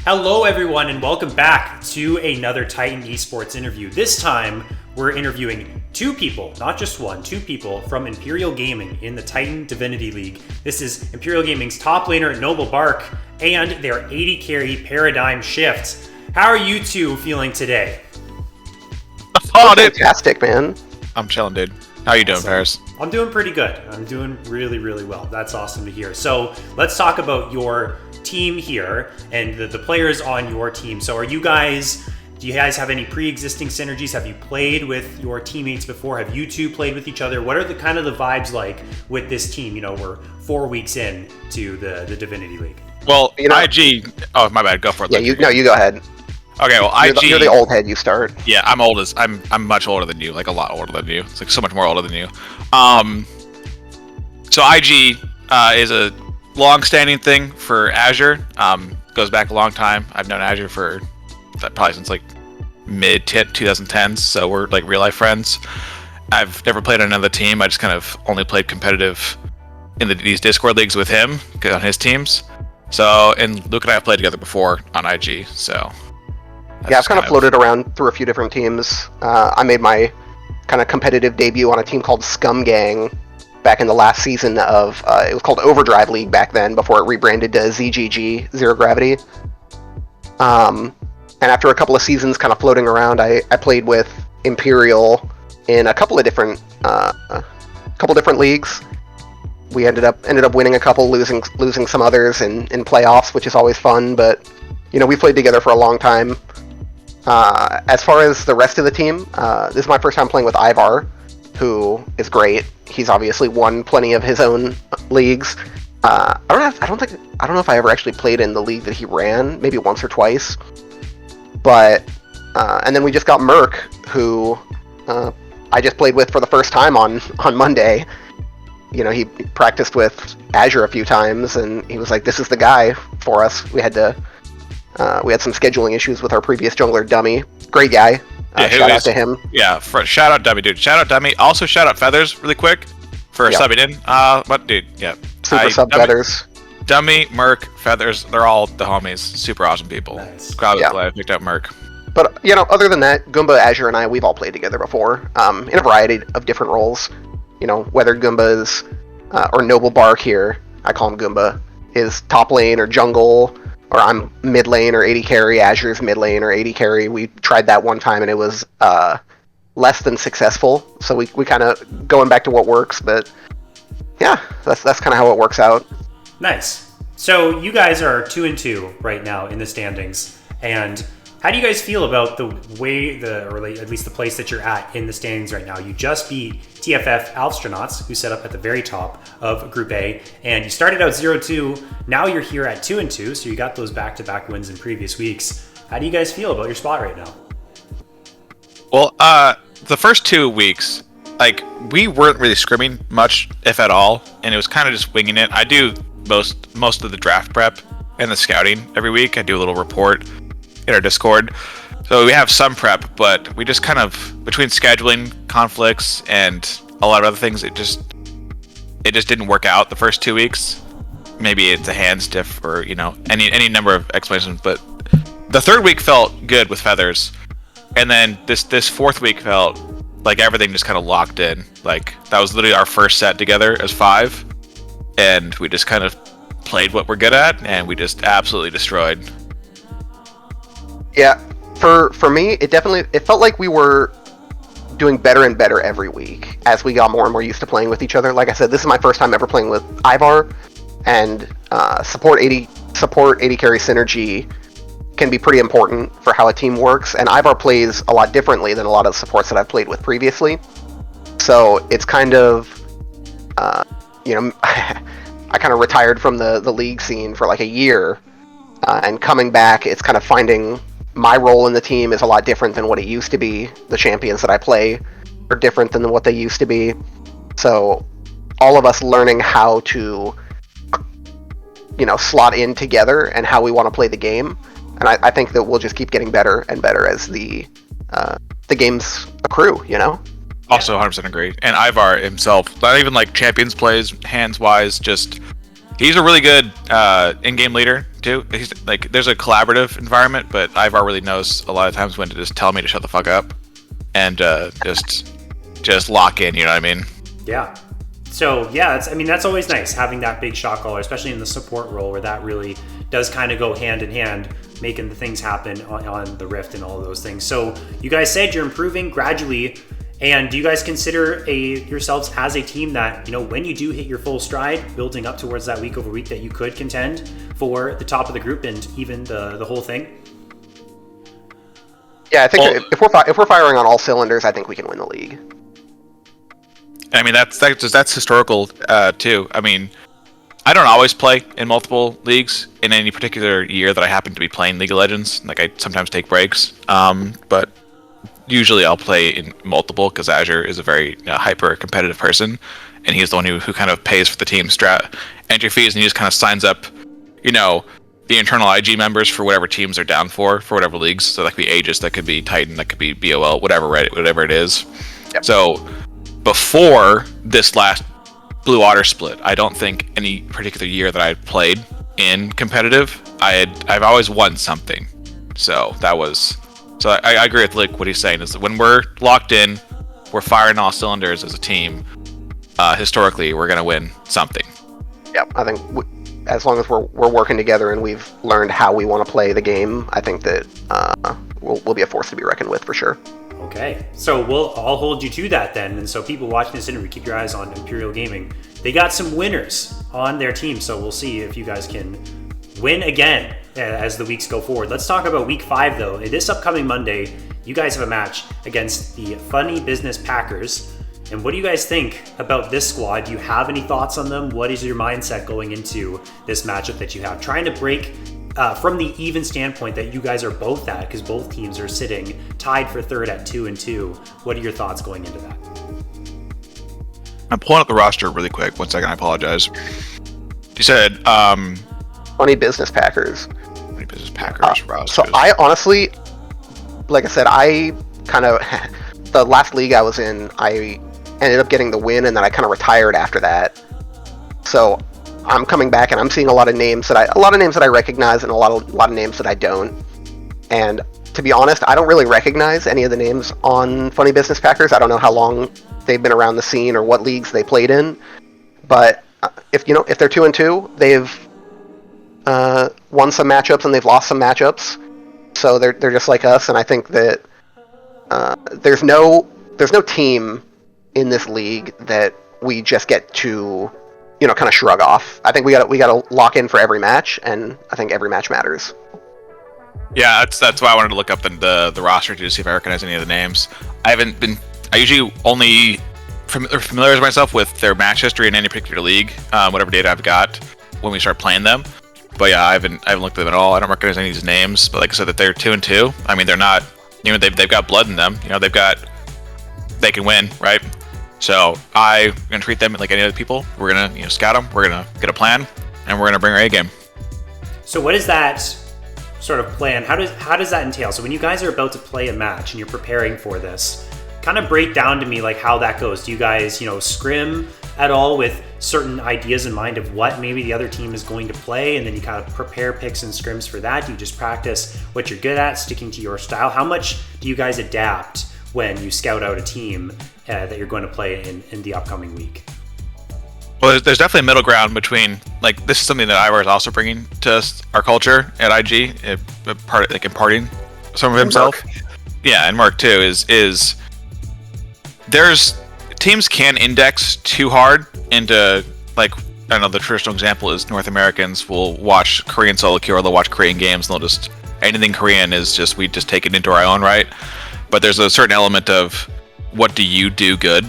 Hello, everyone, and welcome back to another Titan Esports interview. This time, we're interviewing two people, not just one, two people from Imperial Gaming in the Titan Divinity League. This is Imperial Gaming's top laner, NobleBarque, and their 80 carry ParadigmShift. How are you two feeling today? Oh, fantastic, man. I'm chilling, dude. How you doing, Paris? I'm doing pretty good. I'm doing really, really well. That's awesome to hear. So let's talk about your team here and the players on your team. So do you guys have any pre-existing synergies? Have you played with your teammates before? Have you two played with each other? What are the kind of the vibes like with this team? You know, we're 4 weeks in to the Divinity League. Well, IG... Oh, my bad. Go for it. Yeah, you go ahead. Okay, well, IG... You're the old head, you start. Yeah, I'm much older than you, like a lot older than you. It's like so much more older than you. So IG is a long-standing thing for Azure. Goes back a long time. I've known Azure for probably since like mid-2010s, so we're like real-life friends. I've never played on another team. I just kind of only played competitive in these Discord leagues with him on his teams. So, and Luke and I have played together before on IG, so... Yeah, I've kind of floated around through a few different teams. I made my kind of competitive debut on a team called Scum Gang back in the last season of, it was called Overdrive League back then, before it rebranded to ZGG, Zero Gravity. And after a couple of seasons kind of floating around, I played with Imperial in a couple of different leagues. We ended up winning a couple, losing some others in playoffs, which is always fun, but you know, we played together for a long time. As far as the rest of the team, this is my first time playing with Ivar, who is great. He's obviously won plenty of his own leagues. I don't know if I ever actually played in the league that he ran, maybe once or twice. But and then we just got Merc, who I just played with for the first time on Monday. You know, he practiced with Azure a few times, and he was like, "This is the guy for us." We had some scheduling issues with our previous jungler, Dummy. Great guy. Shout out to him. Yeah, shout out Dummy, dude. Shout out Dummy. Also, shout out Feathers really quick for subbing in. But dude, yeah. Super sub Feathers. Dummy, Merc, Feathers, they're all the homies. Super awesome people. Nice. Glad I picked up Merc. But, you know, other than that, Goomba, Azure, and I, we've all played together before, in a variety of different roles. You know, whether Goomba's, or NobleBarque here, I call him Goomba, is top lane or jungle, or I'm mid lane or 80 carry, Azure's mid lane or 80 carry. We tried that one time and it was less than successful, so we kind of going back to what works, but yeah, that's kind of how it works out. Nice. So you guys are 2-2 right now in the standings, and how do you guys feel about the way or at least the place that you're at in the standings right now? You just beat TFF Astronauts, who set up at the very top of Group A, and you started out 0-2. Now you're here at 2-2, so you got those back-to-back wins in previous weeks. How do you guys feel about your spot right now? Well, the first 2 weeks, like, we weren't really scrimming much, if at all, and it was kind of just winging it. I do most of the draft prep and the scouting every week. I do a little report in our Discord. So we have some prep, but we just kind of, between scheduling conflicts and a lot of other things, it just didn't work out the first 2 weeks. Maybe it's a hands diff or, you know, any number of explanations, but the third week felt good with Feathers. And then this fourth week felt like everything just kind of locked in. Like, that was literally our first set together as 5. And we just kind of played what we're good at, and we just absolutely destroyed. Yeah, for me, it felt like we were doing better and better every week as we got more and more used to playing with each other. Like I said, this is my first time ever playing with Ivar, and support 80 carry synergy can be pretty important for how a team works, and Ivar plays a lot differently than a lot of supports that I've played with previously. So it's kind of, you know, I kind of retired from the league scene for like a year, and coming back, it's kind of finding my role in the team is a lot different than what it used to be. The champions that I play are different than what they used to be. So all of us learning how to, you know, slot in together and how we want to play the game. And I think that we'll just keep getting better and better as the games accrue, you know? Also 100% agree. And Ivar himself, not even like champions plays, hands-wise, just... He's a really good in-game leader too. He's like, there's a collaborative environment, but Ivar really knows a lot of times when to just tell me to shut the fuck up and just lock in. You know what I mean? Yeah. So yeah, that's always nice having that big shot caller, especially in the support role where that really does kind of go hand in hand, making the things happen on the Rift and all of those things. So you guys said you're improving gradually, and do you guys consider yourselves as a team that, when you do hit your full stride, building up towards that week over week, that you could contend for the top of the group and even the whole thing? Yeah, I think if we're firing on all cylinders, I think we can win the league. I mean, that's historical too. I mean, I don't always play in multiple leagues in any particular year that I happen to be playing League of Legends. Like, I sometimes take breaks, but usually I'll play in multiple because Azure is a very hyper competitive person, and he's the one who kind of pays for the team entry fees, and he just kind of signs up, the internal IG members for whatever teams they're down for whatever leagues. So that could be Aegis, that could be Titan, that could be BOL, whatever it is. Yep. So before this last Blue Water split, I don't think any particular year that I played in competitive, I've always won something. So I agree with what he's saying, is that when we're locked in, we're firing all cylinders as a team. Historically, we're gonna win something. Yeah, I think as long as we're working together and we've learned how we want to play the game, I think that we'll be a force to be reckoned with for sure. Okay, so I'll hold you to that then. And so people watching this interview, keep your eyes on Imperial Gaming. They got some winners on their team, so we'll see if you guys can win again as the weeks go forward. Let's talk about week 5 though. This upcoming Monday, you guys have a match against the Funny Business Packers. And what do you guys think about this squad? Do you have any thoughts on them? What is your mindset going into this matchup that you have? Trying to break from the even standpoint that you guys are both at, because both teams are sitting tied for third at 2-2. What are your thoughts going into that? I'm pulling up the roster really quick. 1 second, I apologize. You said Funny Business Packers. Funny Business Packers rosters. So I honestly, like I said, I kind of the last league I was in, I ended up getting the win, and then I kind of retired after that. So I'm coming back, and I'm seeing a lot of names that I recognize, and a lot of names that I don't. And to be honest, I don't really recognize any of the names on Funny Business Packers. I don't know how long they've been around the scene or what leagues they played in. But if they're 2-2, they've won some matchups and they've lost some matchups. So they're just like us, and I think that there's no team in this league that we just get to kind of shrug off. I think we got to lock in for every match, and I think every match matters. Yeah, that's why I wanted to look up the roster to see if I recognize any of the names. I usually only familiarize myself with their match history in any particular league, whatever data I've got when we start playing them. But yeah, I haven't looked at them at all. I don't recognize any of these names. But like I said, that they're 2-2. I mean, they're not. They've got blood in them. They can win, right? So I'm gonna treat them like any other people. We're gonna scout them. We're gonna get a plan, and we're gonna bring our A game. So what is that sort of plan? How does that entail? So when you guys are about to play a match and you're preparing for this, kind of break down to me like how that goes. Do you guys scrim at all with certain ideas in mind of what maybe the other team is going to play, and then you kind of prepare picks and scrims for that? Do you just practice what you're good at, sticking to your style? How much do you guys adapt when you scout out a team that you're going to play in the upcoming week? Well, there's definitely a middle ground between, like, this is something that Ivar is also bringing to our culture at IG, imparting some of himself. Mark. Yeah, and Mark too is there's teams can index too hard into, like, I don't know, the traditional example is North Americans will watch Korean solo queue, or they'll watch Korean games, and they'll just, anything Korean is just, we just take it into our own right. But there's a certain element of what do you do good,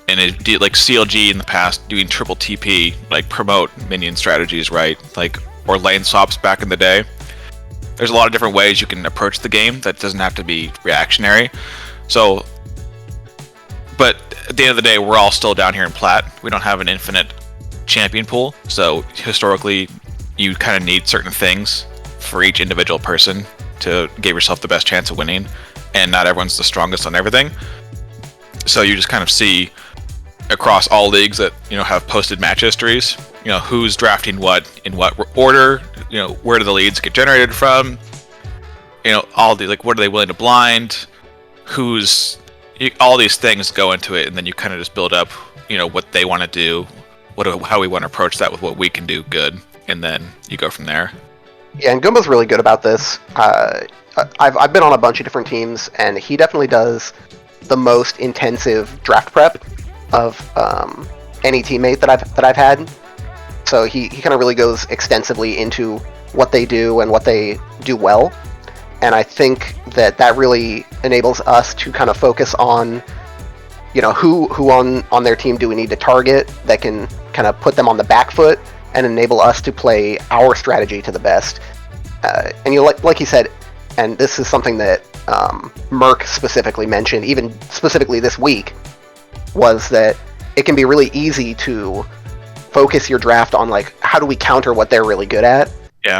and like CLG in the past doing triple TP, like promote minion strategies, right? Like, or lane swaps back in the day. There's a lot of different ways you can approach the game that doesn't have to be reactionary. So, but at the end of the day, we're all still down here in Plat. We don't have an infinite champion pool. So historically, you kind of need certain things for each individual person to give yourself the best chance of winning. And not everyone's the strongest on everything. So you just kind of see across all leagues that have posted match histories. Who's drafting what in what order. Where do the leads get generated from? All the what are they willing to blind? All these things go into it, and then you kind of just build up. What they want to do, how we want to approach that with what we can do good, and then you go from there. Yeah, and Goomba's really good about this. I've been on a bunch of different teams, and he definitely does the most intensive draft prep of any teammate that I've had. So he kind of really goes extensively into what they do and what they do well, and I think that really enables us to kind of focus on who on their team do we need to target that can kind of put them on the back foot and enable us to play our strategy to the best. And like you said, and this is something that Merc specifically mentioned, even specifically this week, was that it can be really easy to focus your draft on how do we counter what they're really good at,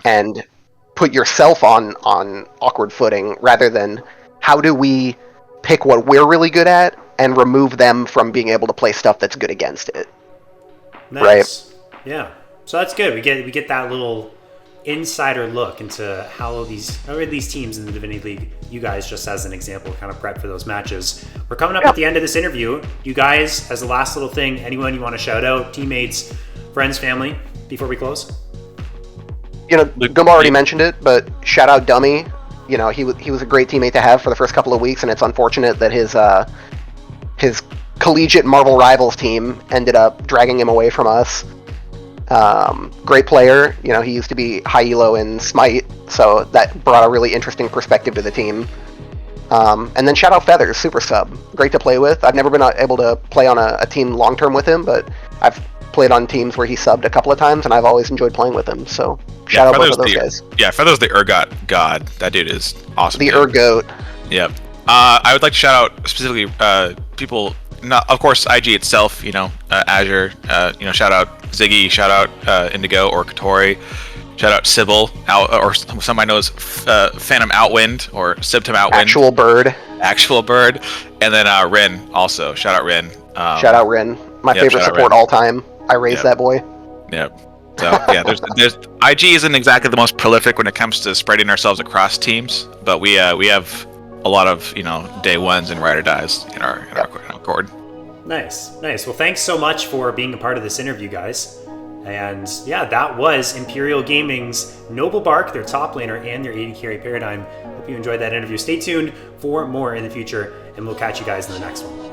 and put yourself on awkward footing rather than how do we pick what we're really good at and remove them from being able to play stuff that's good against it. Nice. Right? Yeah. So that's good. We get that little insider look into how these teams in the Divinity League, you guys, just as an example, kind of prep for those matches. We're coming up at the end of this interview. You guys, as the last little thing, anyone you want to shout out, teammates, friends, family, before we close? Goomba already mentioned it, but shout out Dummy. He was a great teammate to have for the first couple of weeks, and it's unfortunate that his collegiate Marvel Rivals team ended up dragging him away from us. Great player. He used to be high elo in Smite, so that brought a really interesting perspective to the team. And then shout out Feathers, super sub. Great to play with. I've never been able to play on a team long term with him, but I've played on teams where he subbed a couple of times, and I've always enjoyed playing with him. So shout out both of those guys. Yeah, Feathers the Urgot god. That dude is awesome. The Urgot. Yep. I would like to shout out specifically people. Not, of course, IG itself. Azure. Shout out Ziggy. Shout out Indigo or Katori. Shout out Sybil, or some I know is Phantom Outwind or Symptom Outwind. Actual Bird. And then Rin also. Shout out Rin. Shout out Rin. My favorite support all time. I raised that boy. Yep. So yeah, there's IG isn't exactly the most prolific when it comes to spreading ourselves across teams, but we have a lot of day ones and ride or dies in our cord. Nice. Well, thanks so much for being a part of this interview, guys. And yeah, that was Imperial Gaming's NobleBarque, their top laner and their AD carry paradigm. Hope you enjoyed that interview. Stay tuned for more in the future, and we'll catch you guys in the next one.